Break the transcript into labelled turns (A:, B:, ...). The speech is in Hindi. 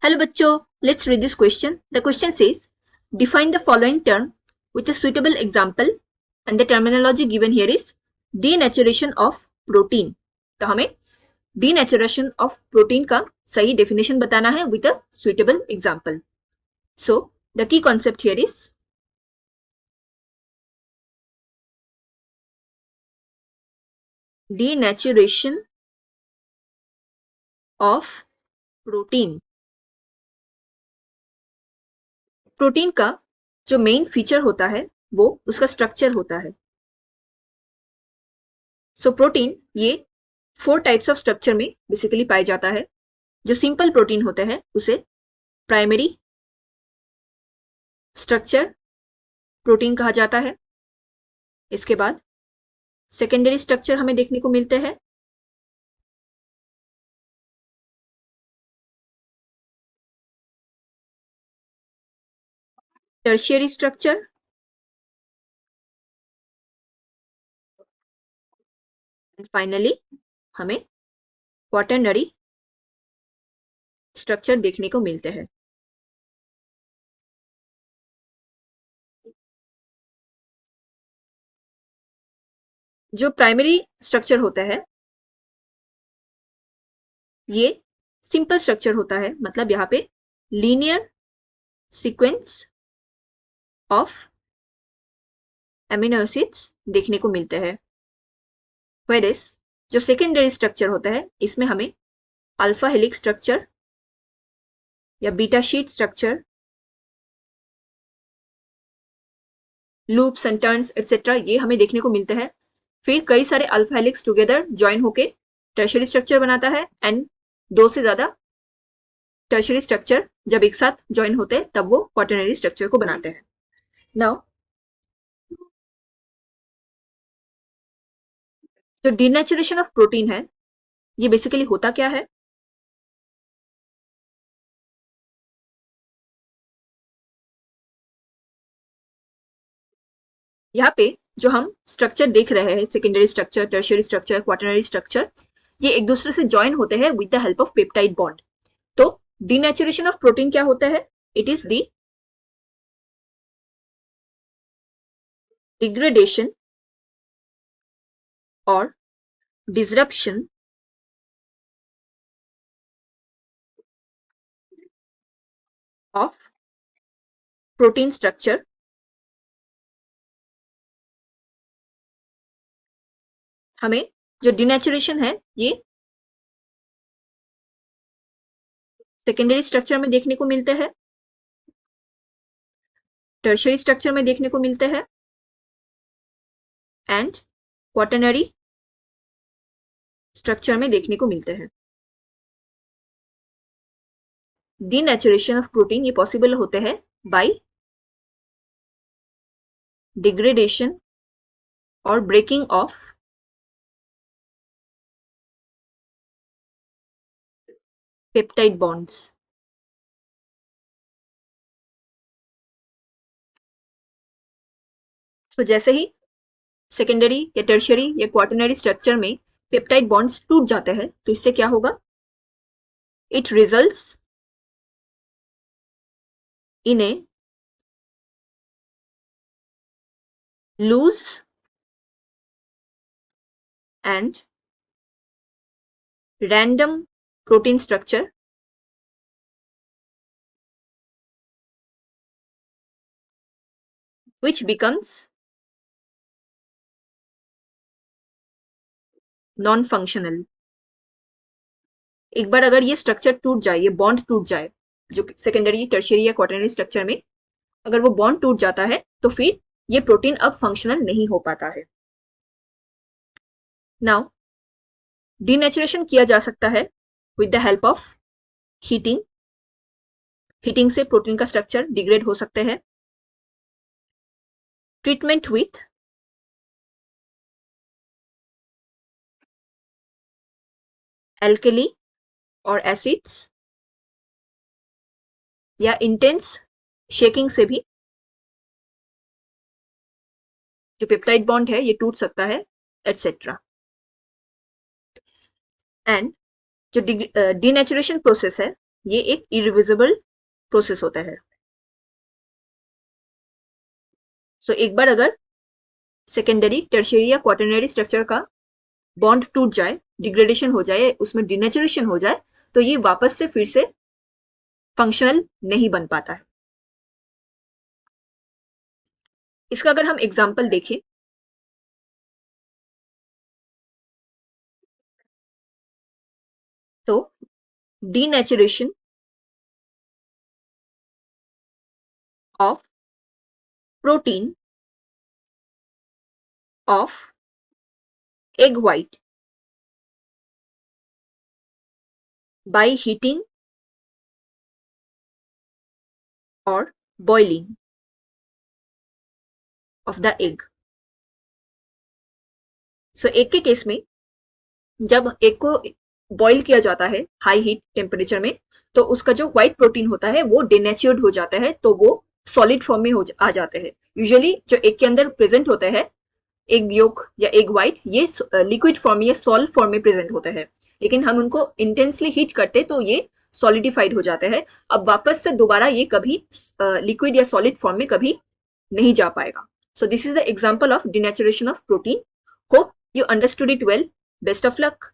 A: Hello bachcho, let's read this question. The question says, define the following term with a suitable example and the terminology given here is denaturation of protein. तो हमें denaturation of protein का सही definition बताना है with a suitable example. So the key concept here is denaturation of protein. Protein का जो मेन फीचर होता है वो उसका स्ट्रक्चर होता है. सो प्रोटीन ये 4 टाइप्स ऑफ स्ट्रक्चर में बेसिकली पाया जाता है. जो सिंपल प्रोटीन होते हैं उसे प्राइमरी स्ट्रक्चर प्रोटीन कहा जाता है. इसके बाद सेकेंडरी स्ट्रक्चर हमें देखने को मिलते हैं. टर्शियरी स्ट्रक्चर एंड फाइनली हमें क्वाटरनरी स्ट्रक्चर देखने को मिलते हैं. जो प्राइमरी स्ट्रक्चर होता है ये सिंपल स्ट्रक्चर होता है, मतलब यहाँ पे linear sequence of amino acids देखने को मिलते हैं. वेरएस जो सेकेंडरी स्ट्रक्चर होता है इसमें हमें अल्फा हेलिक्स स्ट्रक्चर या beta sheet structure, loops and turns etcetera ये हमें देखने को मिलते हैं. फिर कई सारे अल्फा हेलिक्स टुगेदर ज्वाइन होके टर्शियरी स्ट्रक्चर बनाता है एंड 2 से ज्यादा टर्शियरी स्ट्रक्चर जब एक साथ ज्वाइन होते हैं तब वो क्वाटरनरी स्ट्रक्चर को बनाते हैं. नाउ जो डिनेचुरेशन ऑफ प्रोटीन है ये बेसिकली होता क्या है? यहाँ पे जो हम स्ट्रक्चर देख रहे हैं, secondary structure, tertiary structure, quaternary structure, ये एक दूसरे से ज्वाइन होते हैं with the help of peptide bond. तो डिनेचुरेशन ऑफ प्रोटीन क्या होता है? इट इज द डिग्रेडेशन और disruption of protein structure हमें जो डिनेचुरेशन है ये सेकेंडरी स्ट्रक्चर में देखने को मिलते हैं, टर्शियरी स्ट्रक्चर में देखने को मिलते हैं एंड क्वाटरनरी स्ट्रक्चर में देखने को मिलते हैं. डिनेचुरेशन ऑफ प्रोटीन ये पॉसिबल होते हैं बाय डिग्रेडेशन और ब्रेकिंग ऑफ पेप्टाइड बॉन्ड्स. तो जैसे ही सेकेंडरी या टर्शियरी या क्वाटरनरी स्ट्रक्चर में पेप्टाइड बॉन्ड्स टूट जाते हैं तो इससे क्या होगा? It results in A loose and random protein structure which becomes non-functional. एक बार अगर ये स्ट्रक्चर टूट जाए, ये बॉन्ड टूट जाए, जो सेकेंडरी, टर्शियरी या क्वाटरनरी स्ट्रक्चर में अगर वो बॉन्ड टूट जाता है तो फिर ये प्रोटीन अब फंक्शनल नहीं हो पाता है. नाउ डिनेचुरेशन किया जा सकता है with the help of heating. Heating से प्रोटीन का स्ट्रक्चर डिग्रेड हो सकते हैं. ट्रीटमेंट विथ एल्कली और एसिड्स या इंटेंस शेकिंग से भी जो पेप्टाइड बॉन्ड है ये टूट सकता है एटसेट्रा. एंड जो डिनेचुरेशन प्रोसेस है ये एक इरिवर्सिबल प्रोसेस होता है। सो एक बार अगर सेकेंडरी, टर्शियरी या क्वाटरनरी स्ट्रक्चर का बॉन्ड टूट जाए, डिग्रेडेशन हो जाए, उसमें डिनेचुरेशन हो जाए, तो ये वापस से फिर से फंक्शनल नहीं बन पाता है। इसका अगर हम एग्जाम्पल देखें तो denaturation of protein of egg white by heating or boiling of the egg। So egg के केस में जब एग को बॉईल किया जाता है हाई हीट टेम्परेचर में, तो उसका जो व्हाइट प्रोटीन होता है वो डिनेचर्ड हो जाता है, तो वो सॉलिड फॉर्म में आ जाते हैं। यूजुअली जो एग के अंदर प्रेजेंट होता है, एग योक या एग व्हाइट, ये लिक्विड फॉर्म या सॉल्ट फॉर्म में प्रेजेंट होता है, लेकिन हम उनको इंटेंसली हीट करते तो ये सॉलिडिफाइड हो जाते हैं। अब वापस से दोबारा ये कभी लिक्विड या सॉलिड फॉर्म में कभी नहीं जा पाएगा। So this is the example of denaturation of protein. Hope you understood it well. Best of luck.